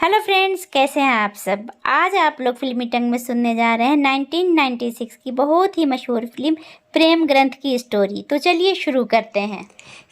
Hello friends, कैसे हैं आप सब। आज आप लोग फिल्मी टंग में सुनने जा रहे हैं 1996 की बहुत ही मशहूर फिल्म प्रेम ग्रंथ की स्टोरी। तो चलिए शुरू करते हैं।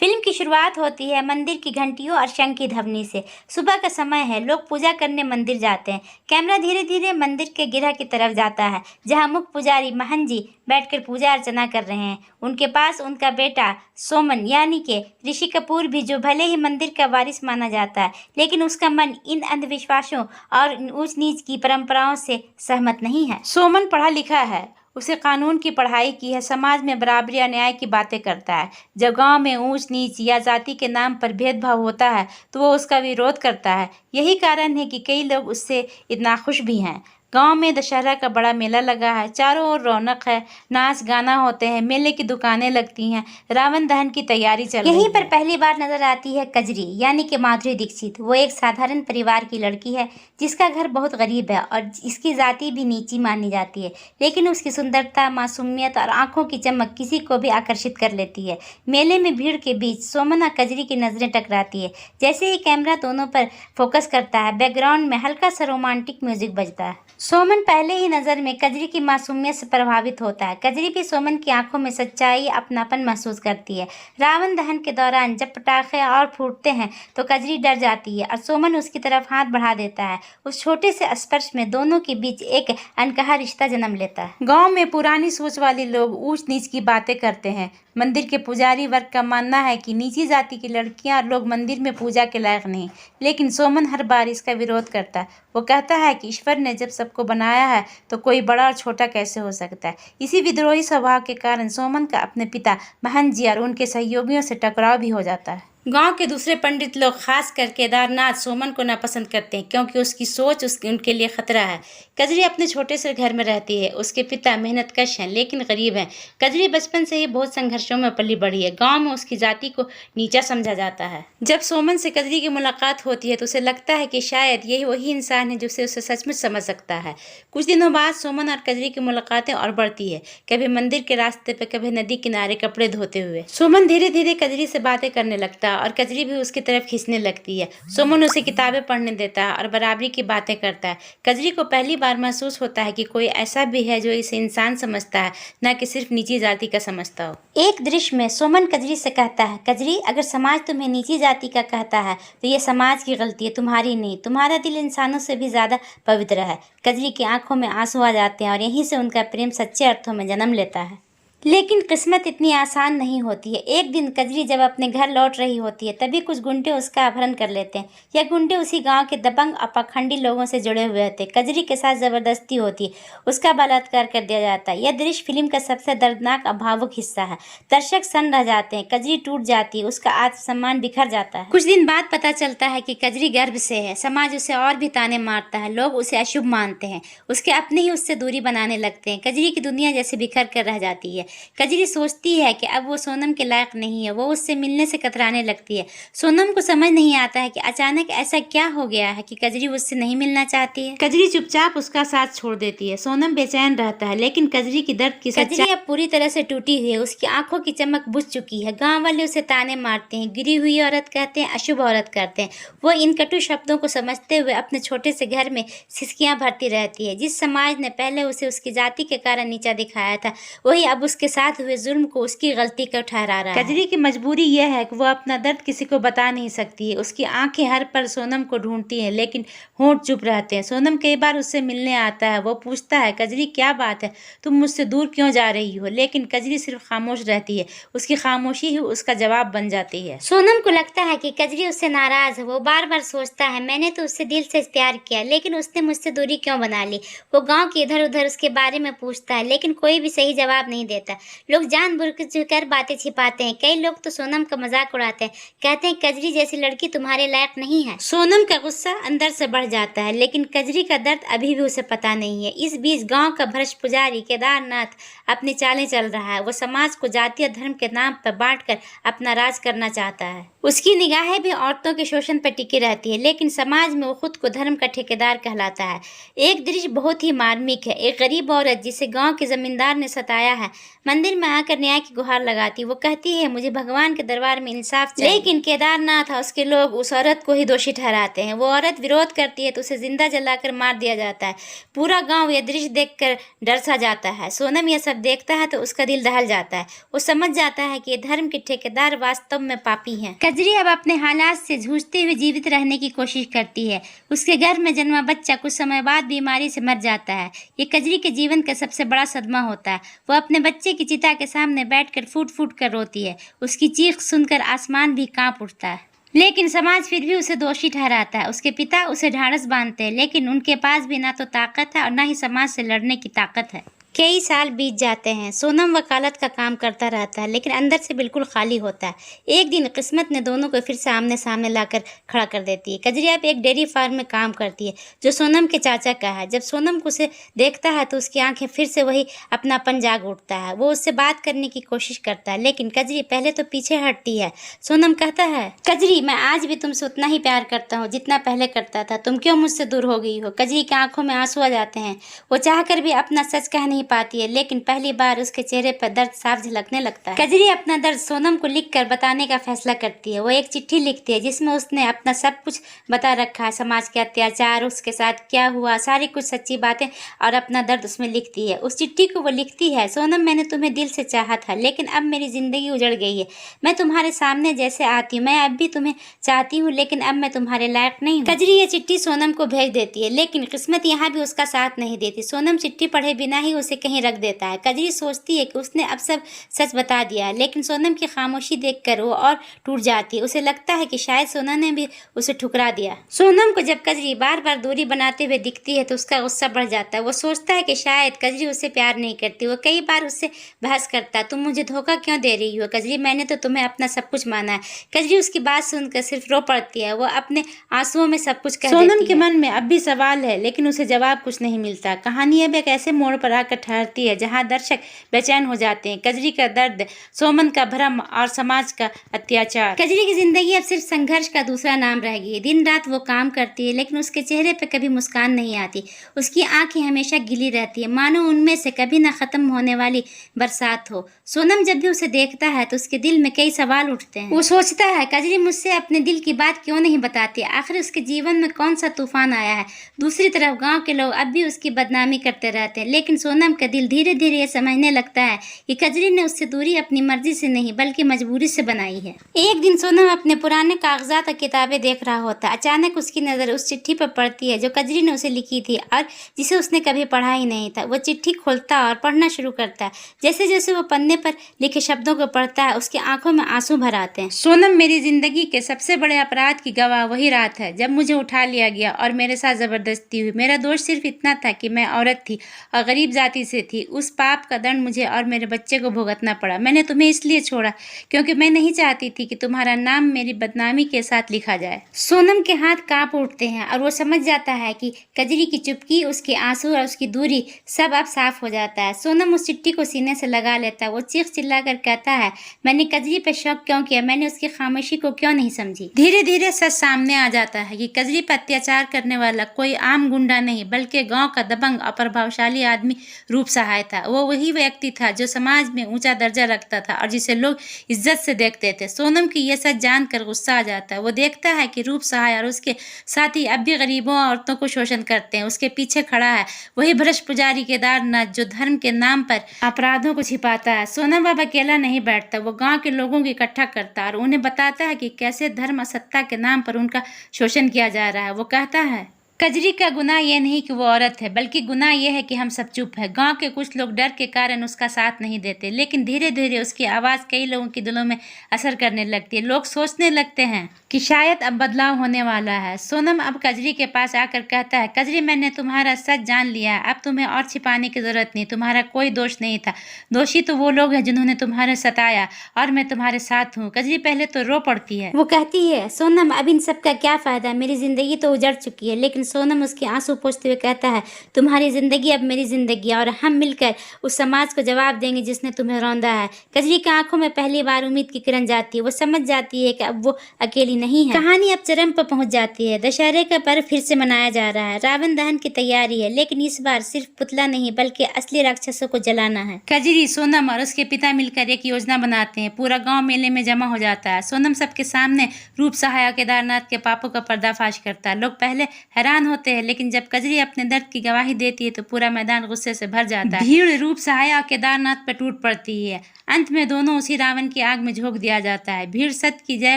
फिल्म की शुरुआत होती है मंदिर की घंटियों और शंख की ध्वनि से। सुबह का समय है, लोग पूजा करने मंदिर जाते हैं। कैमरा धीरे धीरे मंदिर के गिरह की तरफ जाता है, जहां मुख्य पुजारी महन जी बैठकर पूजा अर्चना कर रहे हैं। उनके पास उनका बेटा सोमन यानी कि ऋषि कपूर भी, जो भले ही मंदिर का वारिस माना जाता है, लेकिन उसका मन इन अंधविश्वासों और ऊंच नीच की परंपराओं से सहमत नहीं है। सोमन पढ़ा लिखा है, उसे कानून की पढ़ाई की है, समाज में बराबरी और न्याय की बातें करता है। जब गांव में ऊंच नीच या जाति के नाम पर भेदभाव होता है तो वो उसका विरोध करता है। यही कारण है कि कई लोग उससे इतना खुश भी हैं। गांव में दशहरा का बड़ा मेला लगा है, चारों ओर रौनक है, नाच गाना होते हैं, मेले की दुकानें लगती हैं, रावण दहन की तैयारी चल रही है। यहीं पर पहली बार नजर आती है कजरी यानी कि माधुरी दीक्षित। वो एक साधारण परिवार की लड़की है जिसका घर बहुत गरीब है और इसकी जाति भी नीची मानी जाती है, लेकिन उसकी सुंदरता, मासूमियत और आंखों की चमक किसी को भी आकर्षित कर लेती है। मेले में भीड़ के बीच सोमन और कजरी की नजरें टकराती है। जैसे ही कैमरा दोनों पर फोकस करता है, बैकग्राउंड में हल्का सा रोमांटिक म्यूजिक बजता है। सोमन पहले ही नजर में कजरी की मासूमियत से प्रभावित होता है। कजरी भी सोमन की आंखों में सच्चाई, अपनापन महसूस करती है। रावण दहन के दौरान जब पटाखे और फूटते हैं तो कजरी डर जाती है और सोमन उसकी तरफ हाथ बढ़ा देता है। उस छोटे से स्पर्श में दोनों के बीच एक अनकहा रिश्ता जन्म लेता है। गांव में पुरानी सोच वाले लोग ऊंच नीच की बातें करते हैं। मंदिर के पुजारी वर्ग का मानना है कि नीची जाति की लड़कियां और लोग मंदिर में पूजा के लायक नहीं, लेकिन सोमन हर बार इसका विरोध करता है। वो कहता है कि ईश्वर ने जब सबको बनाया है तो कोई बड़ा और छोटा कैसे हो सकता है। इसी विद्रोही स्वभाव के कारण सोमन का अपने पिता महन जी और उनके सहयोगियों से टकराव भी हो जाता है। गांव के दूसरे पंडित लोग, खासकर केदारनाथ, सोमन को नापसंद करते हैं क्योंकि उसकी सोच उनके लिए खतरा है। कजरी अपने छोटे से घर में रहती है। उसके पिता मेहनतकश हैं लेकिन गरीब हैं। कजरी बचपन से ही बहुत संघर्षों में पली बढ़ी है। गांव में उसकी जाति को नीचा समझा जाता है। जब सोमन से कजरी की मुलाकात होती है तो उसे लगता है कि शायद यही वही इंसान है जो उसे सचमुच समझ सकता है। कुछ दिनों बाद सोमन और कजरी की मुलाकातें और बढ़ती है, कभी मंदिर के रास्ते पर, कभी नदी किनारे कपड़े धोते हुए। सोमन धीरे धीरे कजरी से बातें करने लगता है और कजरी भी उसकी तरफ खींचने लगती है। सोमन उसे किताबें पढ़ने देता है और बराबरी की बातें करता है। कजरी को पहली बार महसूस होता है कि कोई ऐसा भी है जो इसे इंसान समझता है, न कि सिर्फ नीची जाति का समझता हो। एक दृश्य में सोमन कजरी से कहता है, कजरी, अगर समाज तुम्हें नीची जाति का कहता है तो ये समाज की गलती है, तुम्हारी नहीं। तुम्हारा दिल इंसानों से भी ज्यादा पवित्र है। कजरी की आंखों में आंसू आ जाते हैं और यहीं से उनका प्रेम सच्चे अर्थों में जन्म लेता है। लेकिन किस्मत इतनी आसान नहीं होती है। एक दिन कजरी जब अपने घर लौट रही होती है तभी कुछ गुंडे उसका अपहरण कर लेते हैं। यह गुंडे उसी गांव के दबंग और पाखंडी लोगों से जुड़े हुए थे। कजरी के साथ जबरदस्ती होती है, उसका बलात्कार कर दिया जाता है। यह दृश्य फिल्म का सबसे दर्दनाक और भावुक हिस्सा है। दर्शक सन्न रह जाते हैं, कजरी टूट जाती है, उसका आत्मसम्मान बिखर जाता है। कुछ दिन बाद पता चलता है कि कजरी गर्भ से है। समाज उसे और भी ताने मारता है, लोग उसे अशुभ मानते हैं। उसके अपने ही उससे दूरी बनाने लगते हैं। कजरी की दुनिया जैसे बिखर कर रह जाती है। कजरी सोचती है कि अब वो सोनम के लायक नहीं है। वो उससे मिलने से कतराने लगती है। सोनम को समझ नहीं आता है कि अचानक ऐसा क्या हो गया है कि कजरी उससे नहीं मिलना चाहती है। कजरी चुपचाप उसका साथ छोड़ देती है। सोनम बेचैन रहता है, लेकिन कजरी की दर्द की कजरी अब पूरी तरह से टूटी हुई है। उसकी आंखों की चमक बुझ चुकी है। गांव वाले उसे ताने मारते हैं, गिरी हुई औरत कहते हैं, अशुभ औरत करते हैं। वो इन कटु शब्दों को समझते हुए अपने छोटे से घर में सिसकियां भरती रहती है। जिस समाज ने पहले उसे उसकी जाति के कारण नीचा दिखाया था, वही अब उसके साथ हुए जुर्म को उसकी गलती का ठहरा रहा है। कजरी की मजबूरी यह है कि वो अपना दर्द किसी को बता नहीं सकती है। उसकी आंखें हर पल सोनम को ढूंढती हैं, लेकिन होंठ चुप रहते हैं। सोनम कई बार उससे मिलने आता है। वो पूछता है, कजरी क्या बात है, तुम मुझसे दूर क्यों जा रही हो? लेकिन कजरी सिर्फ खामोश रहती है। उसकी खामोशी ही उसका जवाब बन जाती है। सोनम को लगता है कि कजरी उससे नाराज है। वो बार बार सोचता है, मैंने तो उससे दिल से प्यार किया, लेकिन उसने मुझसे दूरी क्यों बना ली? वो गाँव के इधर उधर उसके बारे में पूछता है, लेकिन कोई भी सही जवाब नहीं देता। लोग जानबूझकर बातें छिपाते हैं। कई लोग तो सोनम का मजाक उड़ाते हैं, कहते हैं कजरी जैसी लड़की तुम्हारे लायक नहीं है। सोनम का गुस्सा अंदर से बढ़ जाता है, लेकिन कजरी का दर्द अभी भी उसे पता नहीं है। इस बीच गांव का भ्रष्ट पुजारी केदारनाथ अपनी चालें चल रहा है। वो समाज को जाति और धर्म के नाम पर बांटकर अपना राज करना चाहता है। उसकी निगाहें भी औरतों के शोषण पर टिकी रहती है, लेकिन समाज में वो खुद को धर्म का ठेकेदार कहलाता है। एक दृश्य बहुत ही मार्मिक है। एक गरीब औरत जिसे गांव के जमींदार ने सताया है, मंदिर में आकर न्याय की गुहार लगाती। वो कहती है, मुझे भगवान के दरबार में इंसाफ चाहिए। लेकिन केदारनाथ और उसके लोग उस औरत को ही दोषी ठहराते हैं। वो औरत विरोध करती है तो उसे जिंदा जलाकर मार दिया जाता है। पूरा गांव यह दृश्य देखकर डर सा जाता है। सोनम यह सब देखता है तो उसका दिल दहल जाता है। वो समझ जाता है कि ये धर्म के ठेकेदार वास्तव में पापी हैं। कजरी अब अपने हालात से जूझते हुए जीवित रहने की कोशिश करती है। उसके गर्भ में जन्मा बच्चा कुछ समय बाद बीमारी से मर जाता है। ये कजरी के जीवन का सबसे बड़ा सदमा होता है। वो अपने बच्चे की चिता के सामने बैठकर फूट फूट कर रोती है। उसकी चीख सुनकर आसमान भी कांप उठता है। लेकिन समाज फिर भी उसे दोषी ठहराता है। उसके पिता उसे ढाढ़स बांधते हैं, लेकिन उनके पास भी ना तो ताकत है और ना ही समाज से लड़ने की ताकत है। कई साल बीत जाते हैं। सोनम वकालत का काम करता रहता है, लेकिन अंदर से बिल्कुल खाली होता है। एक दिन किस्मत ने दोनों को फिर से आमने सामने लाकर खड़ा कर देती है। कजरी अब एक डेयरी फार्म में काम करती है, जो सोनम के चाचा का है। जब सोनम को उसे देखता है तो उसकी आंखें फिर से वही अपनापन जाग उठता है। वो उससे बात करने की कोशिश करता है, लेकिन कजरी पहले तो पीछे हटती है। सोनम कहता है, कजरी, मैं आज भी तुमसे उतना ही प्यार करता हूँ जितना पहले करता था। तुम क्यों मुझसे दूर हो गई हो? कजरी की आंखों में आंसू आ जाते हैं। वो चाहकर भी अपना सच कह नहीं पाती है, लेकिन पहली बार उसके चेहरे पर दर्द साफ झलकने लगता है। कजरी अपना दर्द सोनम को लिखकर बताने का फैसला करती है। वो एक चिट्ठी लिखती है जिसमें उसने अपना सब कुछ बता रखा है, समाज के अत्याचार, उसके साथ क्या हुआ, सारी कुछ सच्ची बातें, और अपना दर्द उसमें लिखती है। उस चिट्ठी को वो लिखती है, सोनम, मैंने तुम्हें दिल से चाहा था, लेकिन अब मेरी जिंदगी उजड़ गई है। मैं तुम्हारे सामने जैसे आती हूँ, मैं अब भी तुम्हें चाहती हूँ, लेकिन अब मैं तुम्हारे लायक नहीं हूँ। कजरी ये चिट्ठी सोनम को भेज देती है, लेकिन किस्मत यहाँ भी उसका साथ नहीं देती। सोनम चिट्ठी पढ़े बिना ही उसे कहीं रख देता है। कजरी सोचती है कि उसने अब सब सच बता दिया है, लेकिन सोनम की खामोशी देखकर वो और टूट जाती है। उसे लगता है कि शायद सोनम ने भी उसे ठुकरा दिया। सोनम को जब कजरी बार बार दूरी बनाते हुए दिखती है तो उसका गुस्सा बढ़ जाता है। वो सोचता है कि शायद कजरी उससे प्यार नहीं करती। वो कई बार उससे बहस करता है, तुम मुझे धोखा क्यों दे रही हो कजरी? मैंने तो तुम्हें अपना सब कुछ माना है। कजरी उसकी बात सुनकर सिर्फ रो पड़ती है। वो अपने आंसुओं में सब कुछ कह देती है। सोनम के मन में अब भी सवाल है, लेकिन उसे जवाब कुछ नहीं मिलता। कहानी अब एक ऐसे मोड़ पर आकर ठहरती है जहाँ दर्शक बेचैन हो जाते हैं। कजरी का दर्द, सोमन का भ्रम और समाज का अत्याचार। कजरी की जिंदगी अब सिर्फ संघर्ष का दूसरा नाम रह गई है। दिन रात वो काम करती है, लेकिन उसके चेहरे पर कभी मुस्कान नहीं आती। उसकी आंखें हमेशा गिली रहती है, मानो उनमें से कभी न खत्म होने वाली बरसात हो। सोनम जब भी उसे देखता है तो उसके दिल में कई सवाल उठते हैं। वो सोचता है, कजरी मुझसे अपने दिल की बात क्यों नहीं बताती? आखिर उसके जीवन में कौन सा तूफान आया है? दूसरी तरफ गांव के लोग अब भी उसकी बदनामी करते रहते हैं, लेकिन सोनम का दिल धीरे धीरे ये समझने लगता है कि कजरी ने उससे दूरी अपनी मर्जी से नहीं बल्कि मजबूरी से बनाई है। एक दिन सोनम अपने पुराने कागजात और किताबें देख रहा होता है। अचानक उसकी नज़र उस चिट्ठी पर पड़ती है जो कजरी ने उसे लिखी थी और जिसे उसने कभी पढ़ा ही नहीं था। वो चिट्ठी खोलता और पढ़ना शुरू करता है। जैसे जैसे वो पन्ने पर लिखे शब्दों को पढ़ता है, उसकी आंखों में आंसू भर आते हैं। सोनम, मेरी जिंदगी के सबसे बड़े अपराध की गवाह वही रात है जब मुझे उठा लिया गया और मेरे साथ जबरदस्ती हुई। मेरा दोष सिर्फ इतना था कि मैं औरत थी और गरीब जाति से थी। उस पाप का दंड मुझे और मेरे बच्चे को भुगतना पड़ा। मैंने तुम्हें इसलिए छोड़ा क्योंकि मैं नहीं चाहती थी कि तुम्हारा नाम मेरी बदनामी के साथ लिखा जाए। सोनम के हाथ कांप उठते हैं और वो समझ जाता है कि कजरी की चुप्पी, उसके आंसू और उसकी दूरी सब अब साफ हो जाता है। सोनम उस चिट्ठी को सीने से लगा लेता है। वो चीख चिल्लाकर कहता है, मैंने कजरी पर शक क्यों किया? मैंने उसकी खामोशी को क्यों नहीं समझी? धीरे धीरे सच सामने आ जाता है कि कजरी पर अत्याचार करने वाला कोई आम गुंडा नहीं बल्कि गांव का दबंग और प्रभावशाली आदमी रूप सहाय था। वो वही व्यक्ति था जो समाज में ऊंचा दर्जा रखता था और जिसे लोग इज्जत से देखते थे। सोनम की यह सच जानकर गुस्सा आ जाता है। वो देखता है कि रूप सहाय और उसके साथी अब भी गरीबों और औरतों को शोषण करते हैं। उसके पीछे खड़ा है वही भ्रष्ट पुजारी केदारनाथ जो धर्म के नाम पर अपराधों को छिपाता है। सोनम अब अकेला नहीं बैठता। वो गांव के लोगों को इकट्ठा करता है और उन्हें बताता है कि कैसे धर्म और सत्ता के नाम पर उनका शोषण किया जा रहा है। वो कहता है, कजरी का गुनाह यह नहीं कि वो औरत है, बल्कि गुनाह यह है कि हम सब चुप है। गांव के कुछ लोग डर के कारण उसका साथ नहीं देते, लेकिन धीरे धीरे उसकी आवाज़ कई लोगों के दिलों में असर करने लगती है। लोग सोचने लगते हैं कि शायद अब बदलाव होने वाला है। सोनम अब कजरी के पास आकर कहता है, कजरी, मैंने तुम्हारा सच जान लिया है। अब तुम्हें और छिपाने की जरूरत नहीं। तुम्हारा कोई दोष नहीं था। दोषी तो वो लोग हैं जिन्होंने तुम्हारे सताया और मैं तुम्हारे साथ हूँ। कजरी पहले तो रो पड़ती है। वो कहती है, सोनम, अब इन सब का क्या फायदा? मेरी जिंदगी तो उजड़ चुकी है। लेकिन सोनम उसके आंसू पोंछते हुए कहता है, तुम्हारी जिंदगी अब मेरी जिंदगी है और हम मिलकर उस समाज को जवाब देंगे जिसने तुम्हें रौंदा है। कजरी की आंखों में पहली बार उम्मीद की किरण जाती है। वो समझ जाती है कि अब वो अकेली नहीं है। कहानी अब चरम पर पहुंच जाती है। दशहरे का पर्व फिर से मनाया जा रहा है। रावण दहन की तैयारी है, लेकिन इस बार सिर्फ पुतला नहीं बल्कि असली राक्षसों को जलाना है। कजरी, सोनम और उसके पिता मिलकर एक योजना बनाते हैं। पूरा गांव मेले में जमा हो जाता है। सोनम सबके सामने रूप सहाय केदारनाथ के पापों का पर्दाफाश करता है। लोग पहले हैरान होते हैं, लेकिन जब कजरी अपने दर्द की गवाही देती है तो पूरा मैदान गुस्से से भर जाता है। भीड़ रूप सहाय और केदारनाथ पर टूट पड़ती है। अंत में दोनों उसी रावण की आग में झोंक दिया जाता है। भीड़ सत्य की जय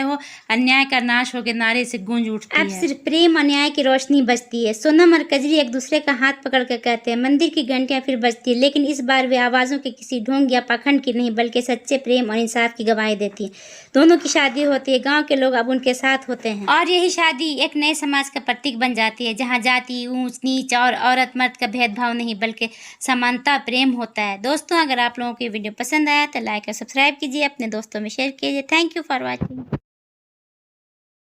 हो, अन्याय का नाश हो के नारे से गूंज उठती है। अब सिर्फ प्रेम और न्याय की रोशनी बचती है। सोनम और कजरी एक दूसरे का हाथ पकड़ कर कहते हैं। मंदिर की घंटियां फिर बजती है, लेकिन इस बार वे आवाजों के किसी ढोंग या पाखंड की नहीं बल्कि सच्चे प्रेम और इंसाफ की गवाही देती है। दोनों की शादी होती है। गाँव के लोग अब उनके साथ होते हैं और यही शादी एक नए समाज का प्रतीक बन जाती है, जहाँ जाति, ऊंच नीच और औरत मर्द का भेदभाव नहीं बल्कि समानता प्रेम होता है। दोस्तों, अगर आप लोगों को वीडियो पसंद आया तो लाइक और सब्सक्राइब कीजिए, अपने दोस्तों में शेयर कीजिए। Thank you for watching.